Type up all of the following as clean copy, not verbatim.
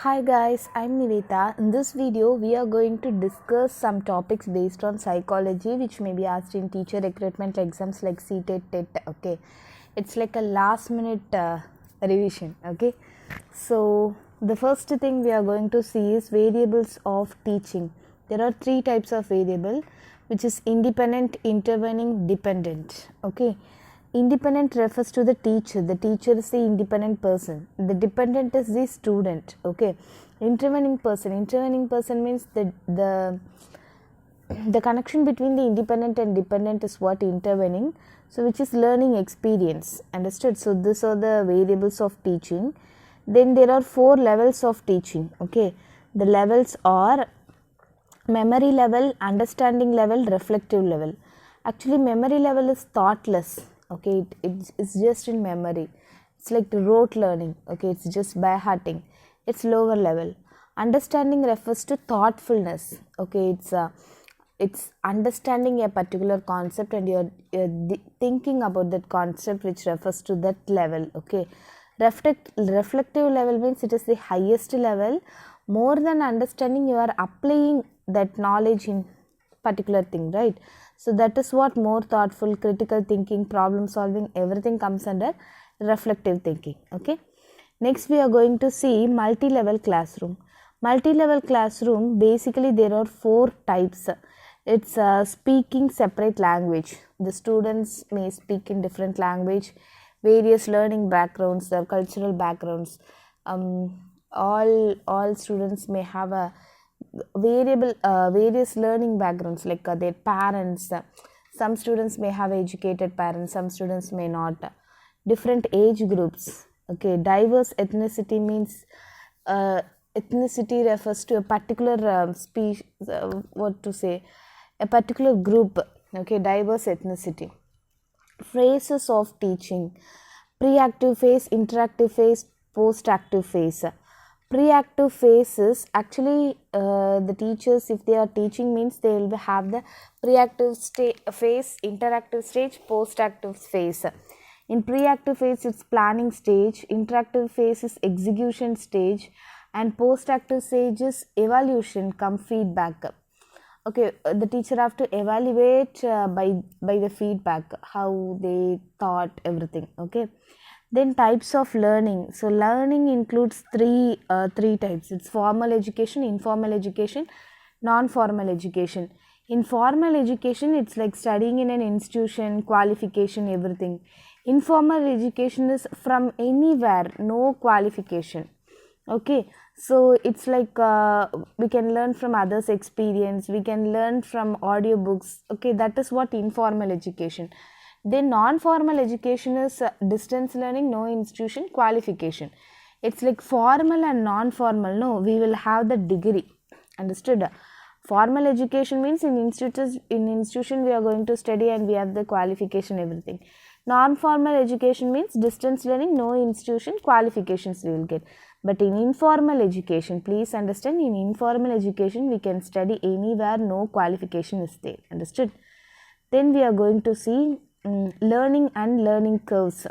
Hi guys, I'm Niveta. In this video, we are going to discuss some topics based on psychology which may be asked in teacher recruitment exams like CTET, TET. Okay, it's like a last minute revision. Okay, so the first thing we are going to see is variables of teaching. There are three types of variable, which is independent, intervening, dependent. Okay. Independent refers to the teacher. The teacher is the independent person. The dependent is the student. Okay. Intervening person. Intervening person means the connection between the independent and dependent is what intervening. So which is learning experience. Understood? So these are the variables of teaching. Then there are 4 levels of teaching. Okay. The levels are memory level, understanding level, reflective level. Actually, memory level is thoughtless. Okay, it's just in memory. It's like rote learning. Okay, it's just by hearting. It's lower level. Understanding refers to thoughtfulness. Okay, it's understanding a particular concept and you're thinking about that concept, which refers to that level. Okay, reflective level means it is the highest level. More than understanding, you are applying that knowledge in particular thing, right? So that is what more thoughtful, critical thinking, problem solving, everything comes under reflective thinking. Okay, next we are going to see multi-level classroom. Multi-level classroom, basically there are 4 types. It's speaking separate language. The students may speak in different language, various learning backgrounds, their cultural backgrounds. All students may have a various learning backgrounds, like their parents. Some students may have educated parents, some students may not. Different age groups. Okay, diverse ethnicity means ethnicity refers to a particular species, a particular group. Okay, diverse ethnicity. Phases of teaching: pre-active phase, interactive phase, post-active phase. Pre-active phase is actually the teachers, if they are teaching, means they will have the pre-active phase, interactive stage, post-active phase. In pre-active phase, it's planning stage, interactive phase is execution stage, and post-active stage is evaluation come feedback. Okay, the teacher have to evaluate by the feedback how they thought everything. Okay. Then types of learning. So learning includes three types. It's formal education, informal education, non-formal education. In formal education, it's like studying in an institution, qualification, everything. Informal education is from anywhere, no qualification. Okay, so it's like we can learn from others' experience, we can learn from audiobooks. Okay, that is what informal education. Then non-formal education is distance learning, no institution, qualification. It's like formal and non-formal. No, we will have the degree. Understood? Formal education means in institution we are going to study and we have the qualification, everything. Non-formal education means distance learning, no institution, qualifications we will get. But in informal education, please understand, in informal education we can study anywhere, no qualification is there. Understood? Then we are going to see learning and learning curves.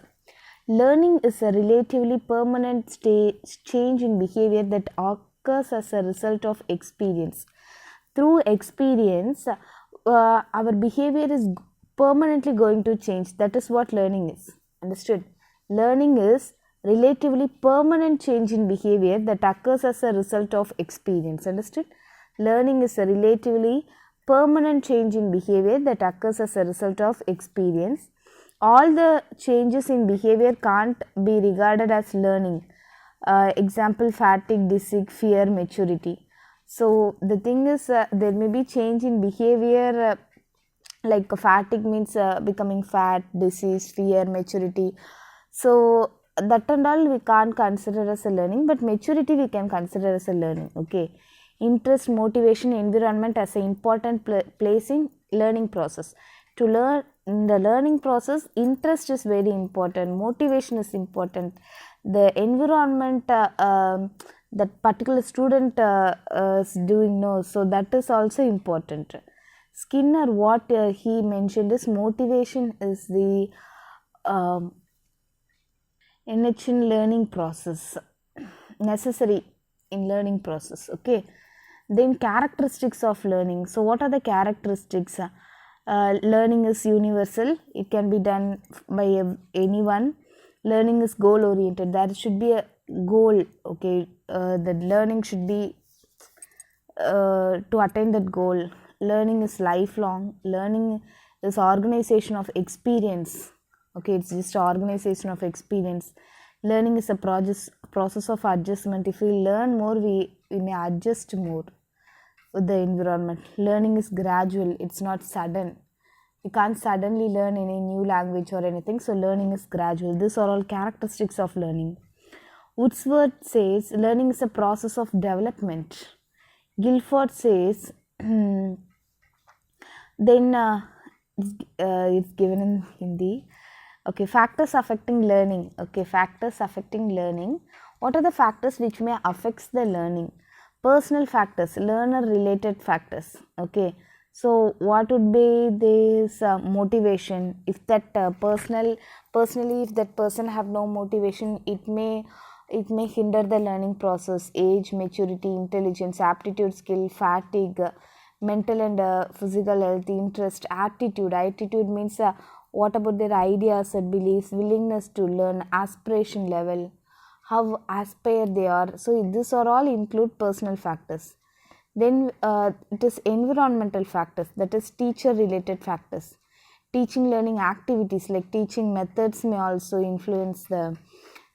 Learning is a relatively permanent change in behavior that occurs as a result of experience. Through experience, our behavior is permanently going to change. That is what learning is. Understood? Learning is relatively permanent change in behavior that occurs as a result of experience. Understood? Learning is a relatively permanent change in behavior that occurs as a result of experience. All the changes in behavior can't be regarded as learning. Example: fatigue, disease, fear, maturity. So the thing is, there may be change in behavior, like fatigue means becoming fat, disease, fear, maturity. So that and all we can't consider as a learning, but maturity we can consider as a learning. Okay. Interest, motivation, environment as an important place in learning process. To learn in the learning process, interest is very important, motivation is important, the environment that particular student is doing knows, so that is also important. Skinner, what he mentioned is motivation is the enriching learning process necessary in learning process. Okay, then characteristics of learning. So what are the characteristics? Learning is universal, it can be done by anyone. Learning is goal oriented, there should be a goal. Okay, the learning should be to attain that goal. Learning is lifelong. Learning is organization of experience. Okay, it's just organization of experience. Learning is a process of adjustment. If we learn more, we may adjust more with the environment. Learning is gradual, it's not sudden. You can't suddenly learn any new language or anything, so learning is gradual. These are all characteristics of learning. Wordsworth says learning is a process of development. Guilford says then it's given in Hindi. Okay, factors affecting learning. Okay, factors affecting learning. What are the factors which may affect the learning? Personal factors, learner related factors. Okay, so what would be this motivation? If that personally if that person have no motivation, it may hinder the learning process. Age, maturity, intelligence, aptitude, skill, fatigue, mental and physical health, interest, attitude. Attitude means what about their ideas and beliefs, willingness to learn, aspiration level, how aspire they are. So this are all include personal factors. Then it is environmental factors, that is teacher related factors. Teaching learning activities like teaching methods may also influence the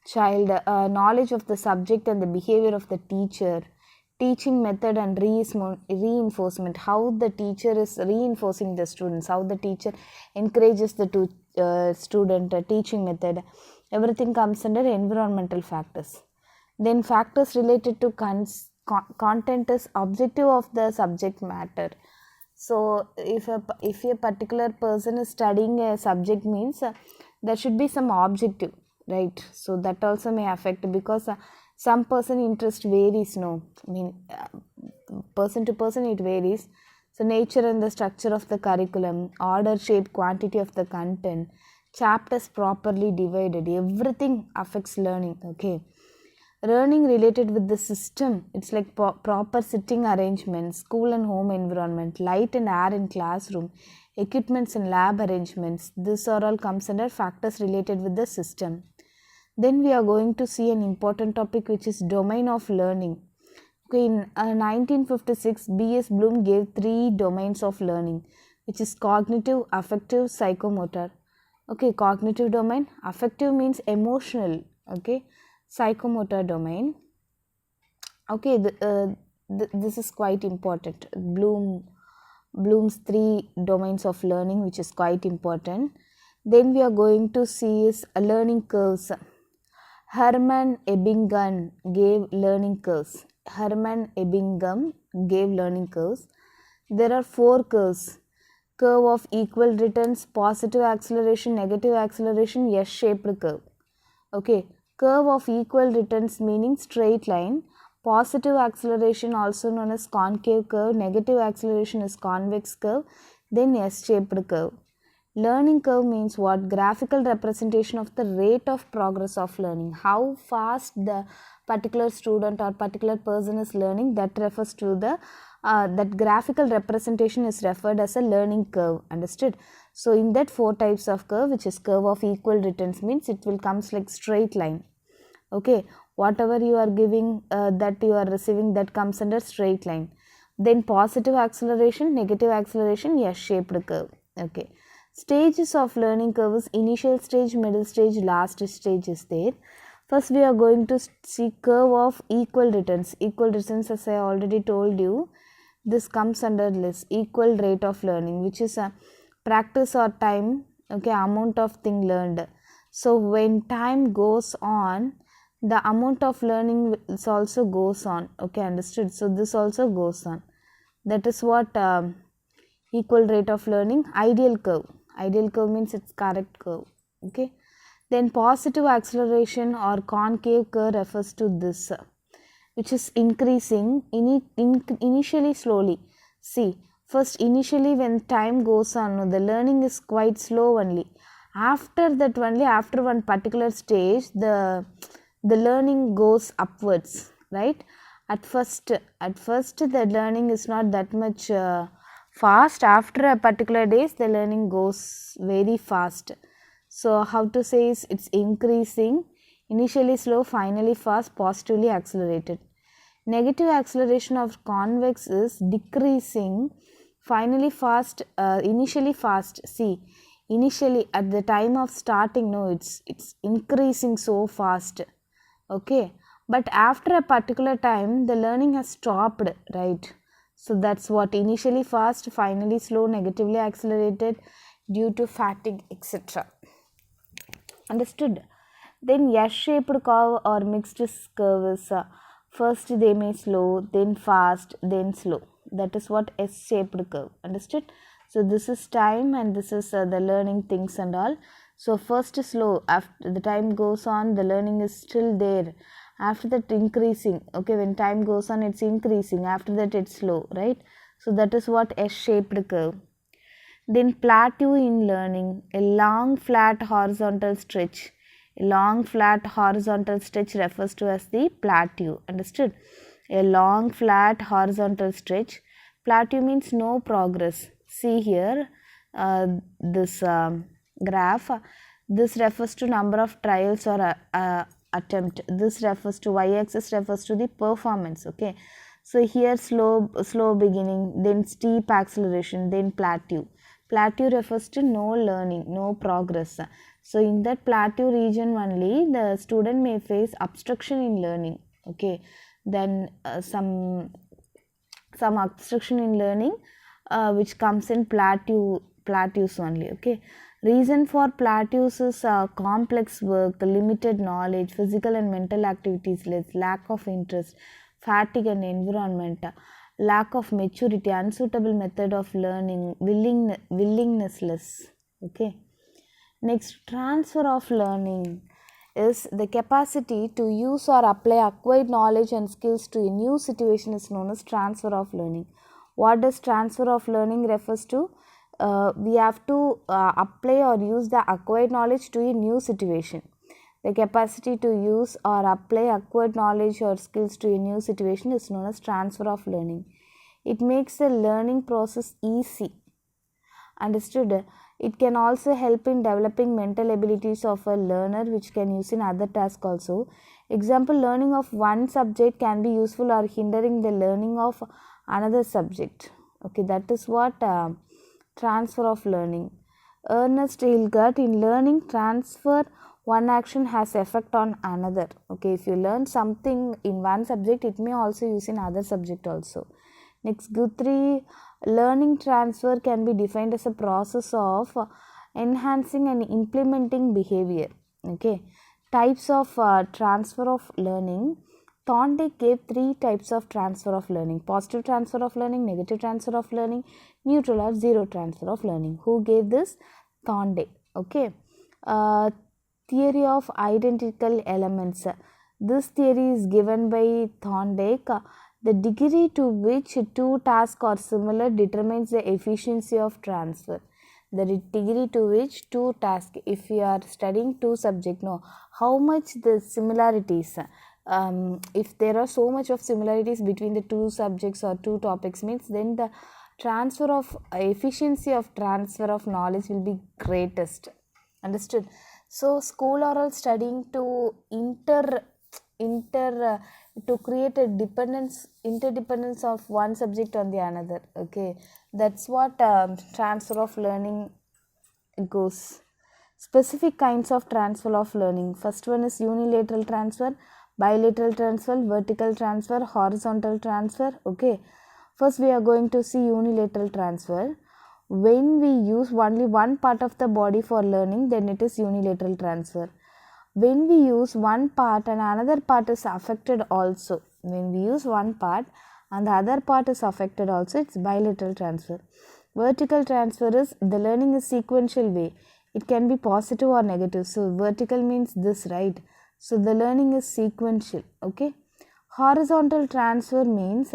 child. Knowledge of the subject and the behavior of the teacher. Teaching method and reinforcement, how the teacher is reinforcing the students, how the teacher encourages the student. Teaching method, everything comes under environmental factors. Then factors related to content is objective of the subject matter. So if a particular person is studying a subject, means there should be some objective, right? So that also may affect, because some person interest varies. No, I mean person to person it varies. So nature and the structure of the curriculum, order, shape, quantity of the content, chapters properly divided, everything affects learning. Okay, learning related with the system, it's like proper sitting arrangement, school and home environment, light and air in classroom, equipments and lab arrangements. This are all comes under factors related with the system. Then we are going to see an important topic, which is domain of learning. Okay, in 1956, B.S. Bloom gave 3 domains of learning, which is cognitive, affective, psychomotor. Okay, cognitive domain, affective means emotional. Okay, psychomotor domain. Okay, this is quite important. Bloom's 3 domains of learning, which is quite important. Then we are going to see is learning curves. Hermann Ebbinghaus gave learning curves. Hermann Ebbinghaus gave learning curves. There are 4 curves. Curve of equal returns, positive acceleration, negative acceleration, S-shaped curve. Okay, curve of equal returns meaning straight line. Positive acceleration also known as concave curve. Negative acceleration is convex curve. Then S-shaped curve. Learning curve means what? Graphical representation of the rate of progress of learning. How fast the particular student or particular person is learning, that refers to the that graphical representation is referred as a learning curve. Understood? So in that 4 types of curve, which is curve of equal returns, means it will comes like straight line. Okay, whatever you are giving, that you are receiving, that comes under straight line. Then positive acceleration, negative acceleration, S-shaped curve. Okay. Stages of learning curve is initial stage, middle stage, last stage is there. First we are going to see curve of equal returns. Equal returns, as I already told you, this comes under this equal rate of learning, which is a practice or time, okay, amount of thing learned. So when time goes on, the amount of learning also goes on. Okay, understood? So this also goes on. That is what equal rate of learning. Ideal curve. Ideal curve means it's correct curve. Okay. Then positive acceleration or concave curve refers to this, which is increasing initially slowly. See, first initially when time goes on, the learning is quite slow only. After that only, after one particular stage, the learning goes upwards, right? At first the learning is not that much fast. After a particular days the learning goes very fast. So how to say is it's increasing, initially slow, finally fast, positively accelerated. Negative acceleration of convex is decreasing, finally fast, initially fast. See, initially at the time of starting, no, it's increasing so fast. Okay, but after a particular time the learning has stopped, right? So that's what, initially fast, finally slow, negatively accelerated due to fatigue, etc. Understood? Then S-shaped curve or mixed curves, first they may slow, then fast, then slow. That is what S-shaped curve. Understood? So this is time and this is the learning things and all. So first slow, after the time goes on the learning is still there. After that increasing, okay, when time goes on it's increasing, after that it's slow, right? So that is what S-shaped curve. Then plateau in learning, a long flat horizontal stretch. A long flat horizontal stretch refers to as the plateau. Understood? A long flat horizontal stretch. Plateau means no progress. See here, this graph. This refers to number of trials or attempt. This refers to y-axis, refers to the performance. Okay. So here slow beginning, then steep acceleration, then plateau. Plateau refers to no learning, no progress. So in that plateau region only the student may face obstruction in learning. Okay, then some obstruction in learning which comes in plateaus only. Okay, reason for plateaus is complex work, limited knowledge, physical and mental activities less, lack of interest, fatigue and environment, lack of maturity, unsuitable method of learning, willingness less. Okay. Next, transfer of learning is the capacity to use or apply acquired knowledge and skills to a new situation is known as transfer of learning. What does transfer of learning refers to? We have to apply or use the acquired knowledge to a new situation. The capacity to use or apply acquired knowledge or skills to a new situation is known as transfer of learning. It makes the learning process easy. Understood? It can also help in developing mental abilities of a learner which can use in other tasks also. Example, learning of one subject can be useful or hindering the learning of another subject. Okay, that is what transfer of learning. Ernest Hillgard, in learning transfer, one action has effect on another. Okay, if you learn something in one subject, it may also use in other subject also. Next, Guthrie, learning transfer can be defined as a process of enhancing and implementing behavior. Okay, types of transfer of learning. Thorndike gave 3 types of transfer of learning: positive transfer of learning, negative transfer of learning, neutral or zero transfer of learning. Who gave this? Thorndike. Okay. Theory of identical elements. This theory is given by Thorndike. The degree to which two tasks are similar determines the efficiency of transfer. The degree to which two tasks, if you are studying two subjects, no, how much the similarities, if there are so much of similarities between the two subjects or two topics, means then the transfer of efficiency of transfer of knowledge will be greatest. Understood? So school oral studying to to create a interdependence of one subject on the another. Okay, that's what transfer of learning goes. Specific kinds of transfer of learning. First one is unilateral transfer, bilateral transfer, vertical transfer, horizontal transfer. Okay, first we are going to see unilateral transfer. When we use only one part of the body for learning, then it is unilateral transfer. When we use one part and another part is affected also, when we use one part and the other part is affected also, it's bilateral transfer. Vertical transfer is the learning is sequential way. It can be positive or negative. So vertical means this, right? So the learning is sequential. Okay. Horizontal transfer means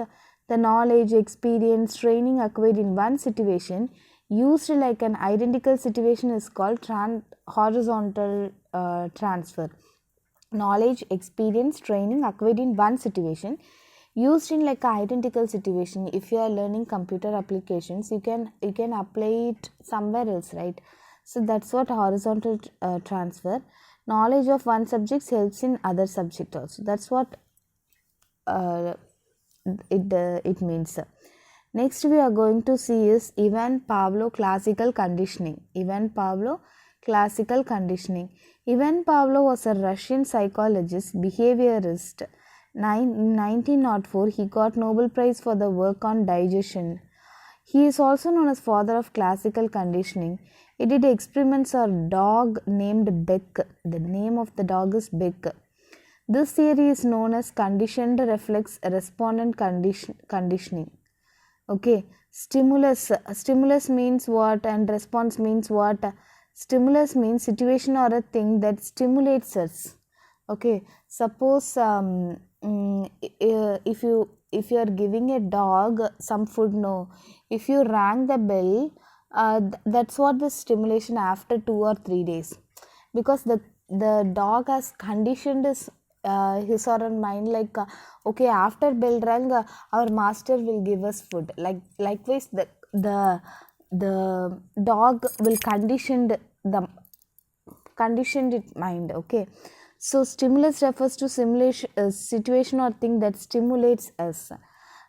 the knowledge, experience, training acquired in one situation used like an identical situation is called horizontal transfer. Knowledge, experience, training acquired in one situation used in like a identical situation. If you are learning computer applications, you can apply it somewhere else, right? So that's what horizontal transfer. Knowledge of one subject helps in other subject also. That's what it means. Next we are going to see is Ivan Pavlov classical conditioning. Ivan Pavlov classical conditioning. Ivan Pavlov was a Russian psychologist, behaviorist. In 1904, he got Nobel Prize for the work on digestion. He is also known as father of classical conditioning. He did experiments on a dog named Beck. The name of the dog is Beck. This theory is known as conditioned reflex respondent conditioning. Okay, stimulus means what and response means what? Stimulus means situation or a thing that stimulates us. Okay, suppose if you are giving a dog some food, no, if you rang the bell, that's what the stimulation after 2 or 3 days, because the dog has conditioned his or her mind like okay, after bell rang, our master will give us food. Likewise the dog will conditioned its mind. Okay, so stimulus refers to situation or thing that stimulates us.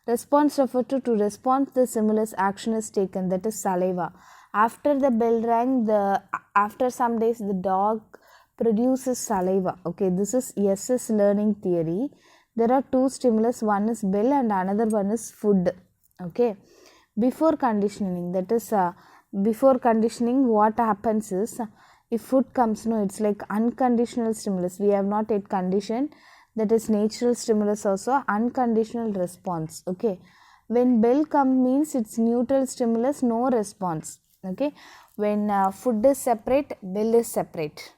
Response refers to response the stimulus action is taken, that is saliva. After the bell rang, after some days the dog produces saliva. Okay, this is SS learning theory. There are two stimulus, one is bell and another one is food. Okay, before conditioning, that is before conditioning, what happens is if food comes, no, it's like unconditional stimulus. We have not yet conditioned, that is natural stimulus also, unconditional response. Okay, when bell comes means it's neutral stimulus, no response. Okay, when food is separate, bell is separate.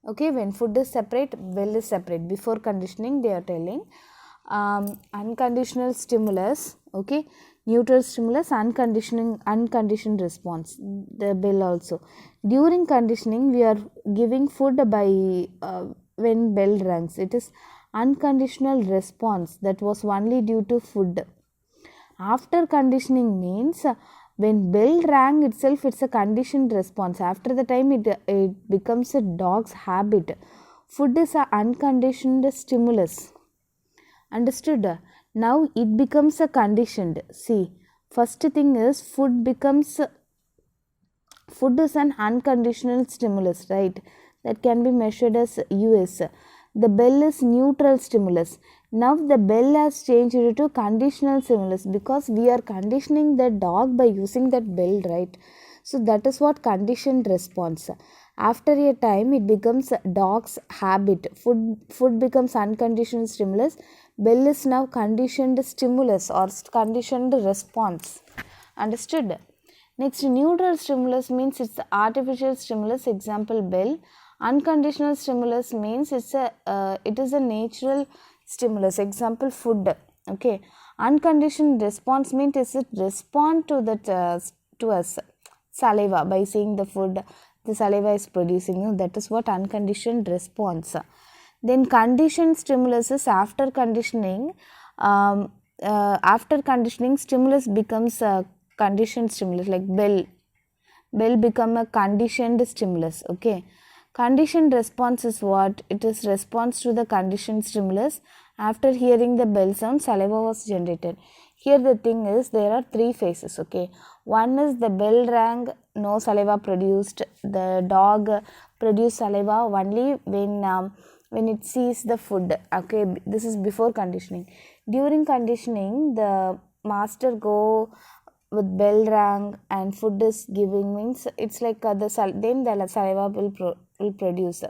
Okay, when food is separate, bell is separate. Before conditioning they are telling unconditional stimulus, okay, neutral stimulus, unconditioned response, the bell also. During conditioning we are giving food by when bell rings, it is unconditional response, that was only due to food. After conditioning means when bell rang itself, it's a conditioned response. After the time it becomes a dog's habit. Food is an unconditioned stimulus. Understood? Now it becomes a conditioned. See, first thing is food is an unconditional stimulus, right? That can be measured as US. The bell is neutral stimulus. Now the bell has changed to conditional stimulus because we are conditioning the dog by using that bell, right? So that is what conditioned response. After a time it becomes dog's habit. Food becomes unconditional stimulus. Bell is now conditioned stimulus or conditioned response. Understood? Next, neutral stimulus means it's the artificial stimulus, example bell. Unconditional stimulus means it is a natural stimulus, example food. Okay, unconditioned response means it respond to that to us saliva by seeing the food, the saliva is producing, that is what unconditioned response. Then conditioned stimulus is after conditioning. After conditioning, stimulus becomes a conditioned stimulus, like bell become a conditioned stimulus. Okay, conditioned response is what? It is response to the conditioned stimulus. After hearing the bell sound, saliva was generated. Here the thing is, there are three phases. Okay, one is the bell rang, no saliva produced. The dog produced saliva only when it sees the food. Okay, this is before conditioning. During conditioning, the master go with bell rang and food is giving, means it's like then the saliva will produce.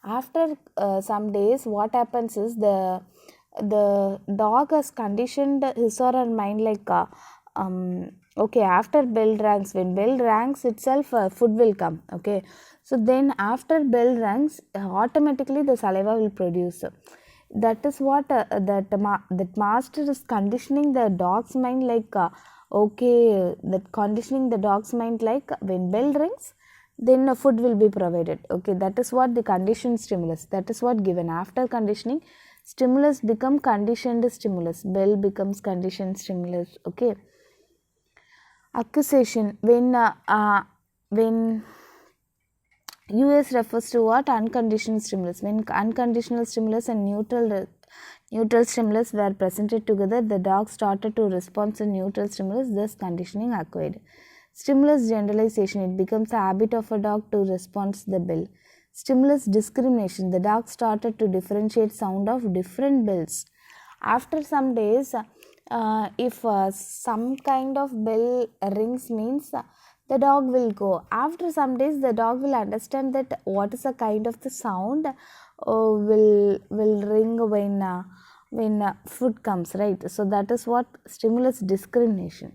After some days, what happens is the dog has conditioned his or her mind like okay, after bell rangs, when bell rangs itself, food will come. Okay, so then after bell rangs, automatically the saliva will produce. That is what that master is conditioning the dog's mind like okay, that conditioning the dog's mind like when bell rings, then food will be provided. Okay, that is what the conditioned stimulus, that is what given. After conditioning, Stimulus become conditioned stimulus. Bell becomes conditioned stimulus. Okay. Accusation, when US refers to what? Unconditional stimulus. When unconditional stimulus and neutral stimulus were presented together, the dog started to respond to neutral stimulus, thus conditioning acquired. Stimulus generalization, it becomes a habit of a dog to respond to the bell. Stimulus discrimination, the dog started to differentiate sound of different bells. After some days, if some kind of bell rings means the dog will go. After some days, the dog will understand that what is the kind of the sound will ring when food comes, right? So that is what stimulus discrimination.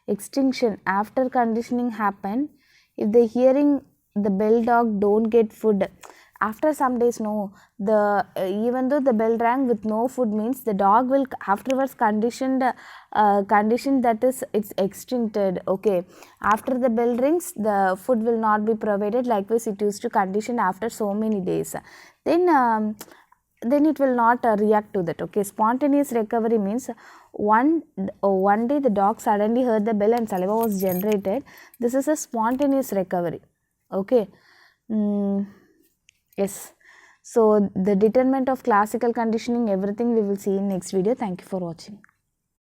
Extinction, after conditioning happen, if the hearing the bell dog don't get food, after some days, no, the even though the bell rang with no food means the dog will afterwards conditioned that is it's extincted. Okay, after the bell rings, the food will not be provided. Likewise, it used to condition after so many days. Then it will not react to that. Okay, spontaneous recovery means one day the dog suddenly heard the bell and saliva was generated. This is a spontaneous recovery. Okay. Yes. So the determinant of classical conditioning, everything we will see in next video. Thank you for watching.